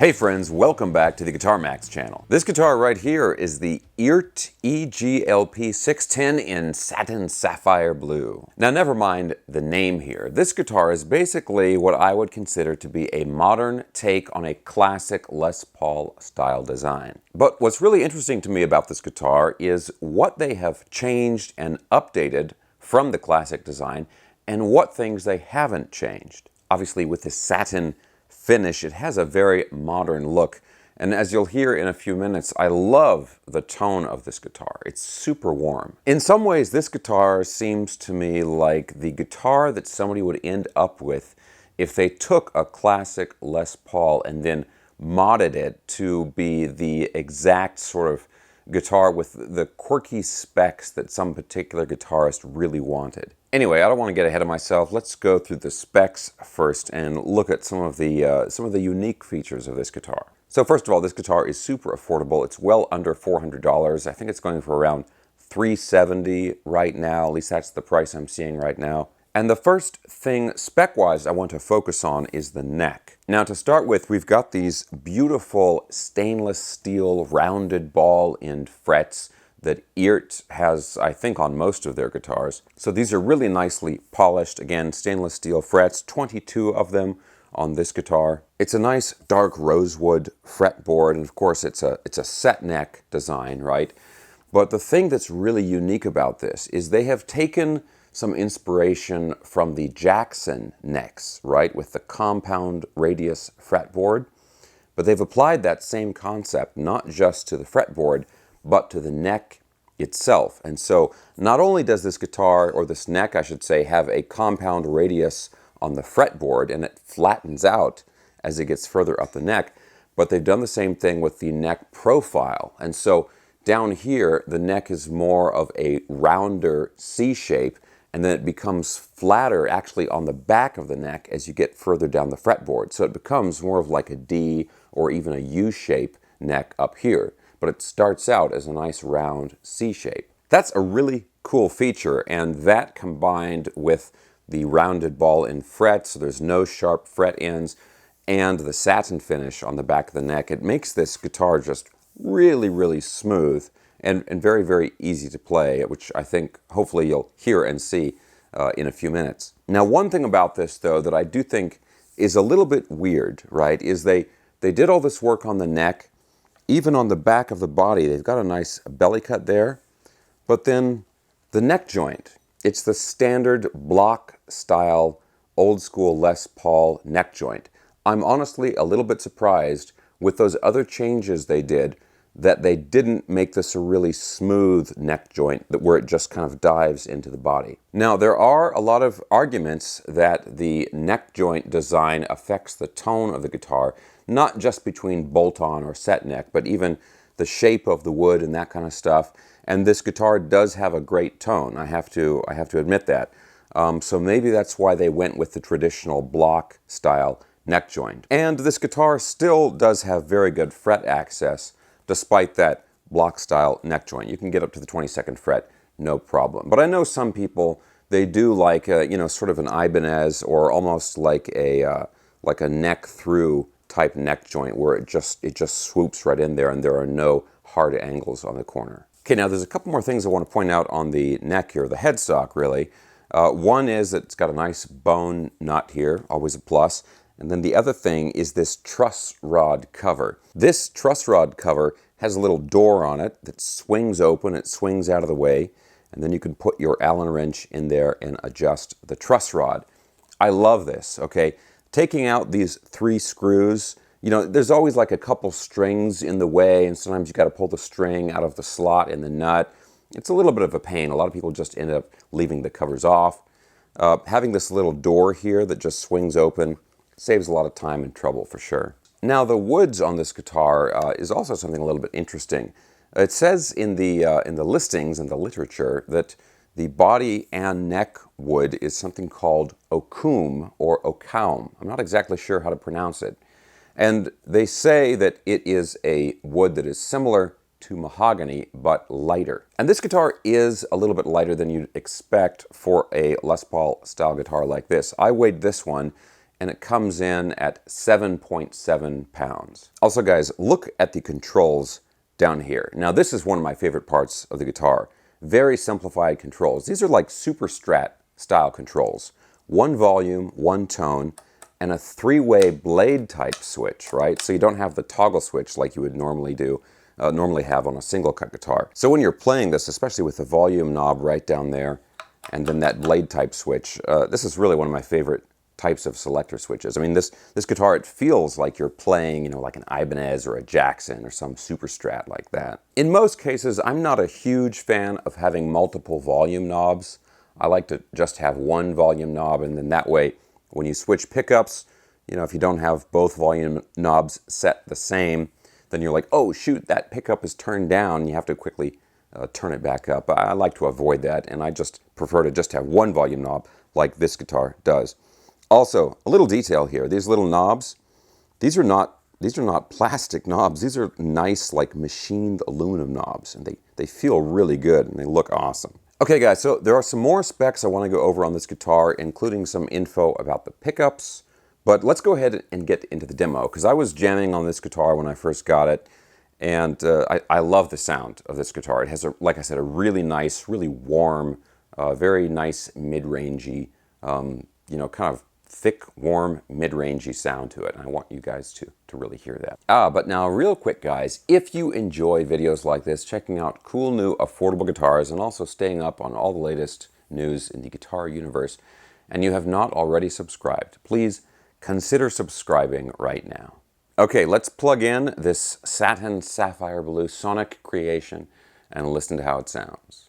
Hey friends, welcome back to the Guitar Max channel. This guitar right here is the Eart EGLP 610 in satin sapphire blue. Now never mind the name here. This guitar is basically what I would consider to be a modern take on a classic Les Paul style design. But what's really interesting to me about this guitar is what they have changed and updated from the classic design and what things they haven't changed. Obviously with the satin finish, it has a very modern look, and as you'll hear in a few minutes, I love the tone of this guitar. It's super warm. In some ways, this guitar seems to me like the guitar that somebody would end up with if they took a classic Les Paul and then modded it to be the exact sort of guitar with the quirky specs that some particular guitarist really wanted. Anyway, I don't want to get ahead of myself. Let's go through the specs first and look at some of the unique features of this guitar. So first of all, this guitar is super affordable. It's well under $400. I think it's going for around $370 right now. At least that's the price I'm seeing right now. And the first thing spec-wise I want to focus on is the neck. Now to start with, we've got these beautiful stainless steel rounded ball-end frets that Eart has, I think, on most of their guitars. So these are really nicely polished. Again, stainless steel frets, 22 of them on this guitar. It's a nice dark rosewood fretboard, and of course it's a set neck design, right? But the thing that's really unique about this is they have taken some inspiration from the Jackson necks, right, with the compound radius fretboard. But they've applied that same concept not just to the fretboard, but to the neck itself. And so not only does this guitar, or this neck I should say, have a compound radius on the fretboard and it flattens out as it gets further up the neck, but they've done the same thing with the neck profile. And so down here, the neck is more of a rounder C shape, and then it becomes flatter actually on the back of the neck as you get further down the fretboard. So it becomes more of like a D or even a U shape neck up here, but it starts out as a nice round C shape. That's a really cool feature, and that combined with the rounded ball in frets, so there's no sharp fret ends, and the satin finish on the back of the neck, it makes this guitar just really, really smooth and very, very easy to play, which I think hopefully you'll hear and see in a few minutes. Now, one thing about this, though, that I do think is a little bit weird, right, is they did all this work on the neck. Even on the back of the body, they've got a nice belly cut there, but then the neck joint, it's the standard block style, old school Les Paul neck joint. I'm honestly a little bit surprised with those other changes they did that they didn't make this a really smooth neck joint where it just kind of dives into the body. Now, there are a lot of arguments that the neck joint design affects the tone of the guitar, not just between bolt-on or set neck, but even the shape of the wood and that kind of stuff. And this guitar does have a great tone. I have to admit that. So maybe that's why they went with the traditional block style neck joint. And this guitar still does have very good fret access despite that block style neck joint. You can get up to the 22nd fret, no problem. But I know some people, they do like sort of an Ibanez or almost like a neck through type neck joint where it just swoops right in there and there are no hard angles on the corner. Okay, now there's a couple more things I want to point out on the neck here, the headstock really. One is that it's got a nice bone nut here, always a plus. And then the other thing is this truss rod cover. This truss rod cover has a little door on it that swings open, it swings out of the way, and then you can put your Allen wrench in there and adjust the truss rod. I love this, okay? Taking out these 3 screws, there's always like a couple strings in the way, and sometimes you got to pull the string out of the slot in the nut. It's a little bit of a pain. A lot of people just end up leaving the covers off. Having this little door here that just swings open saves a lot of time and trouble for sure. Now the woods on this guitar is also something a little bit interesting. It says in the listings and the literature that the body and neck wood is something called okum or okaum. I'm not exactly sure how to pronounce it. And they say that it is a wood that is similar to mahogany but lighter. And this guitar is a little bit lighter than you'd expect for a Les Paul style guitar like this. I weighed this one and it comes in at 7.7 pounds. Also guys, look at the controls down here. Now this is one of my favorite parts of the guitar. Very simplified controls. These are like super-strat style controls. One volume, one tone, and a three-way blade type switch, right? So you don't have the toggle switch like you would normally have on a single cut guitar. So when you're playing this, especially with the volume knob right down there, and then that blade type switch, this is really one of my favorite types of selector switches. I mean, this guitar, it feels like you're playing, you know, like an Ibanez or a Jackson or some super-strat like that. In most cases, I'm not a huge fan of having multiple volume knobs. I like to just have one volume knob, and then that way, when you switch pickups, you know, if you don't have both volume knobs set the same, then you're like, oh shoot, that pickup is turned down, and you have to quickly turn it back up. I like to avoid that, and I just prefer to just have one volume knob like this guitar does. Also, a little detail here. These little knobs, these are not plastic knobs. These are nice, like machined aluminum knobs, and they feel really good and they look awesome. Okay guys, so there are some more specs I want to go over on this guitar, including some info about the pickups. But let's go ahead and get into the demo, because I was jamming on this guitar when I first got it, and I love the sound of this guitar. It has, like I said, a really nice, really warm, very nice mid-rangey, you know, kind of thick, warm, mid-rangey sound to it. And I want you guys to really hear that. But now real quick guys, if you enjoy videos like this, checking out cool new affordable guitars and also staying up on all the latest news in the guitar universe, and you have not already subscribed, please consider subscribing right now. Okay, let's plug in this SATIN Sapphire Blue Sonic creation and listen to how it sounds.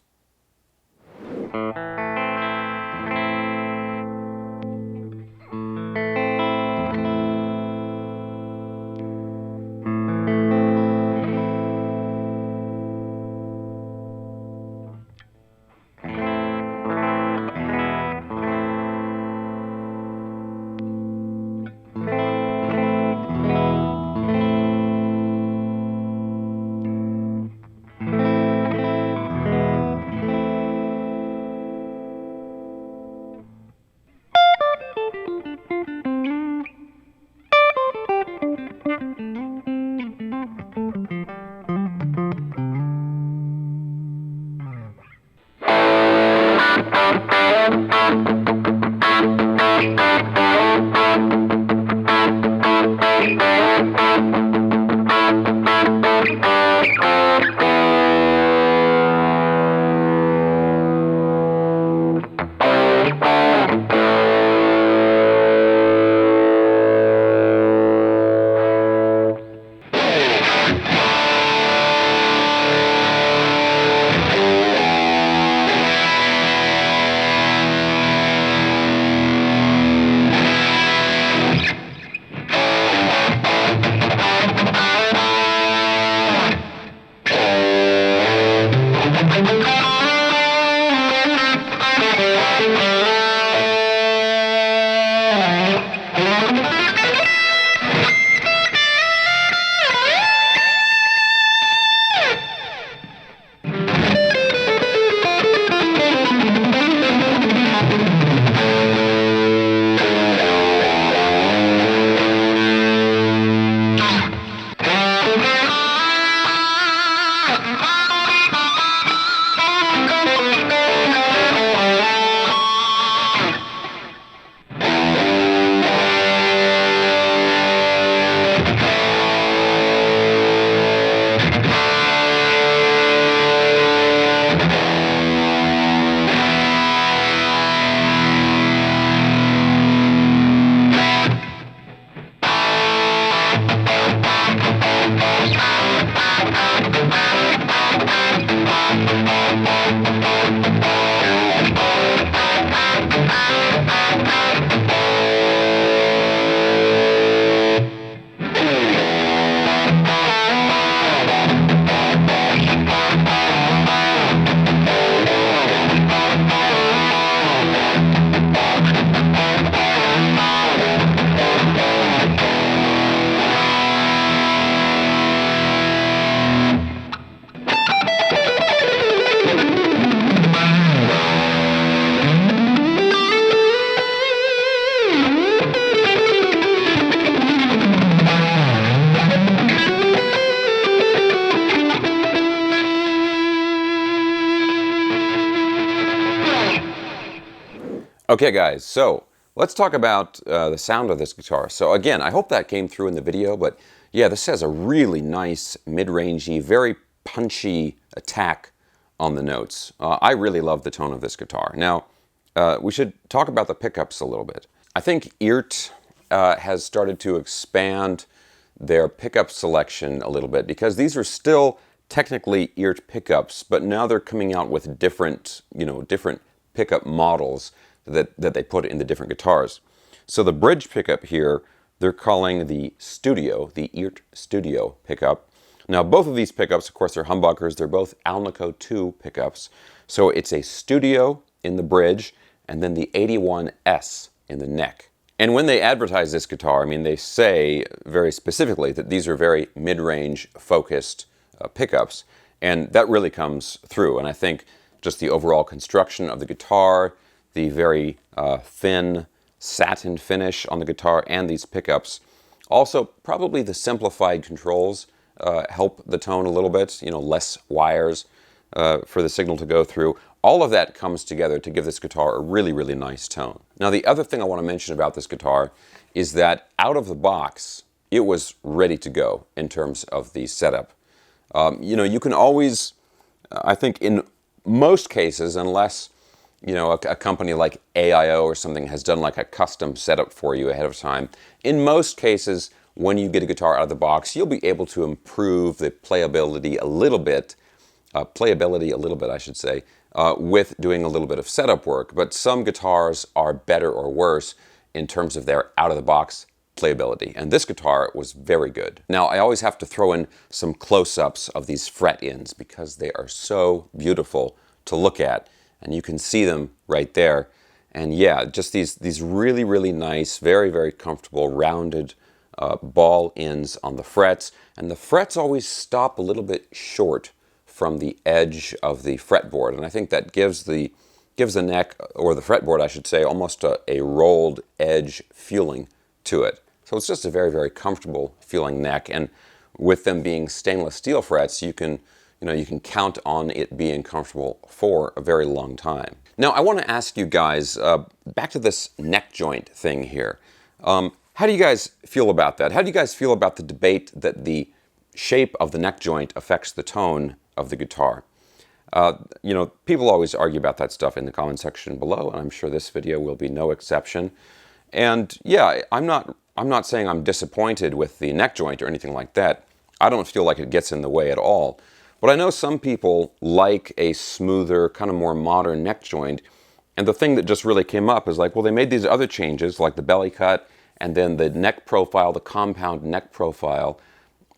Okay guys, so let's talk about the sound of this guitar. So again, I hope that came through in the video, but yeah, this has a really nice mid-rangey, very punchy attack on the notes. I really love the tone of this guitar. Now, we should talk about the pickups a little bit. I think Eart has started to expand their pickup selection a little bit, because these are still technically Eart pickups, but now they're coming out with different, different pickup models that they put in the different guitars. So the bridge pickup here, they're calling the Studio, the Eart Studio pickup. Now both of these pickups, of course, are humbuckers. They're both Alnico 2 pickups. So it's a Studio in the bridge and then the 81S in the neck. And when they advertise this guitar, I mean, they say very specifically that these are very mid-range focused pickups, and that really comes through. And I think just the overall construction of the guitar, the very thin satin finish on the guitar, and these pickups. Also, probably the simplified controls help the tone a little bit, less wires for the signal to go through. All of that comes together to give this guitar a really, really nice tone. Now, the other thing I want to mention about this guitar is that out of the box, it was ready to go in terms of the setup. You can always, I think in most cases, unless a company like AIO or something has done like a custom setup for you ahead of time. In most cases, when you get a guitar out of the box, you'll be able to improve the playability a little bit, I should say, with doing a little bit of setup work. But some guitars are better or worse in terms of their out-of-the-box playability. And this guitar was very good. Now, I always have to throw in some close-ups of these fret ends because they are so beautiful to look at. And you can see them right there. And yeah, just these really, really nice, very, very comfortable, rounded ball ends on the frets. And the frets always stop a little bit short from the edge of the fretboard. And I think that gives the neck, or the fretboard, I should say, almost a rolled edge feeling to it. So it's just a very, very comfortable feeling neck. And with them being stainless steel frets, you can count on it being comfortable for a very long time. Now, I want to ask you guys, back to this neck joint thing here. How do you guys feel about that? How do you guys feel about the debate that the shape of the neck joint affects the tone of the guitar? People always argue about that stuff in the comment section below, and I'm sure this video will be no exception. And yeah, I'm not saying I'm disappointed with the neck joint or anything like that. I don't feel like it gets in the way at all. But I know some people like a smoother, kind of more modern neck joint. And the thing that just really came up is like, well, they made these other changes, like the belly cut, and then the neck profile, the compound neck profile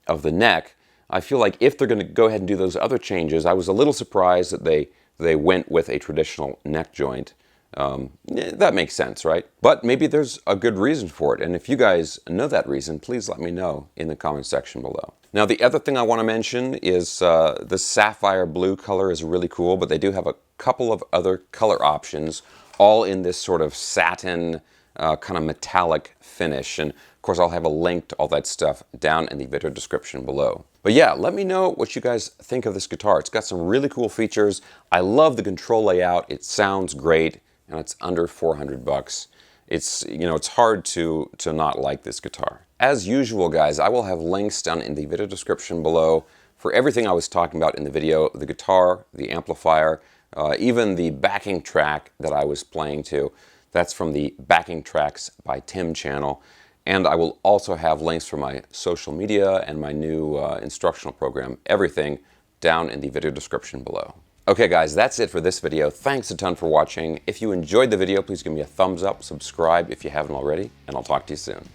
of the neck. I feel like if they're going to go ahead and do those other changes, I was a little surprised that they went with a traditional neck joint. That makes sense, right? But maybe there's a good reason for it. And if you guys know that reason, please let me know in the comment section below. Now, the other thing I want to mention is the sapphire blue color is really cool, but they do have a couple of other color options, all in this sort of satin, kind of metallic finish. And of course, I'll have a link to all that stuff down in the video description below. But yeah, let me know what you guys think of this guitar. It's got some really cool features. I love the control layout. It sounds great, and it's under 400 bucks. It's hard to not like this guitar. As usual, guys, I will have links down in the video description below for everything I was talking about in the video, the guitar, the amplifier, even the backing track that I was playing to. That's from the Backing Tracks by Tim channel. And I will also have links for my social media and my new instructional program, everything, down in the video description below. Okay guys, that's it for this video. Thanks a ton for watching. If you enjoyed the video, please give me a thumbs up, subscribe if you haven't already, and I'll talk to you soon.